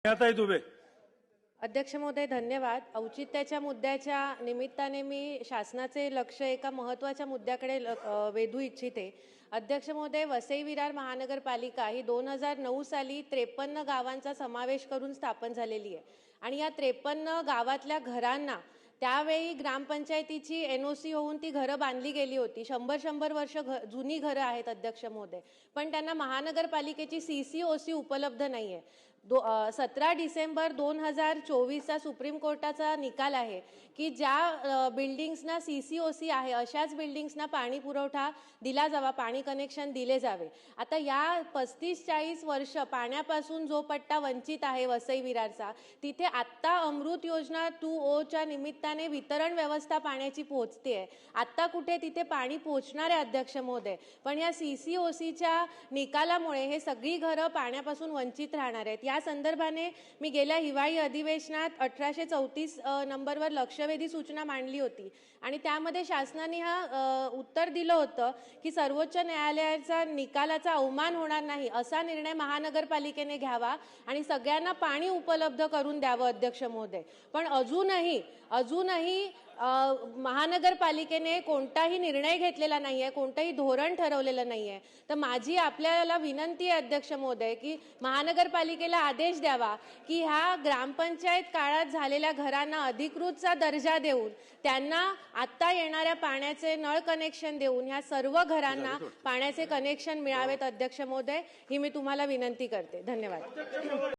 दुबे. अध्यक्ष महोदय धन्यवाद। औचित्याच्या मुद्द्याच्या निमित्ताने मी शासनाचे लक्ष एका महत्त्वाच्या मुद्द्याकडे वेधू इच्छिते। अध्यक्ष महोदय, वसई विरार महानगरपालिका ही 2009 साली 53 गावांचा समावेश करून स्थापन झालेली आहे आणि या 53 गावातल्या घरांना त्यावेळी ग्रामपंचायतीची NOC होऊन ती घरं बांधली गेली होती। 100 वर्ष जुनी घरं आहेत अध्यक्ष महोदय, पण त्यांना महानगरपालिकेची CCOC उपलब्ध नाहीये। 17 डिसेंबर 2024 चा सुप्रीम कोर्टाचा निकाल आहे की ज्या बिल्डिंग्सना CCOC आहे अशाच बिल्डिंग्सना पाणी पुरवठा दिला जावा, पाणी कनेक्शन दिले जावे। आता या 35-40 वर्ष पाण्यापासून जो पट्टा वंचित आहे वसई विरारचा, तिथे आत्ता अमृत योजना 2O च्या निमित्ताने वितरण व्यवस्था पाण्याची पोहोचते। आत्ता कुठे तिथे पाणी पोहोचणार आहे अध्यक्ष महोदय, पण या CCOCच्या निकालामुळे हे सगळी घरं पाण्यापासून वंचित राहणार आहेत। या संदर्भाने मी गेल्या हिवाळी अधिवेशनात 1834 नंबरवर लक्षवेधी सूचना मांडली होती आणि त्यामध्ये शासनाने उत्तर दिलं होतं की सर्वोच्च न्यायालयाचा निकालाचा अवमान होणार नाही असा निर्णय महानगरपालिकेने घ्यावा आणि सगळ्यांना पाणी उपलब्ध करून द्यावं अध्यक्ष महोदय। पण अजूनही महानगरपालिकेने कोणताही निर्णय घेतलेला नाहीये, कोणतंही धोरण ठरवलेलं नाहीये। तर माझी आपल्याला विनंती आहे अध्यक्ष महोदय की महानगरपालिकेला आदेश द्यावा की ह्या ग्रामपंचायत काळात झालेल्या घरांना अधिकृतचा दर्जा देऊन त्यांना आता येणाऱ्या पाण्याचे नळ कनेक्शन देऊन ह्या सर्व घरांना पाण्याचे कनेक्शन मिळावेत अध्यक्ष महोदय, ही मी तुम्हाला विनंती करते। धन्यवाद।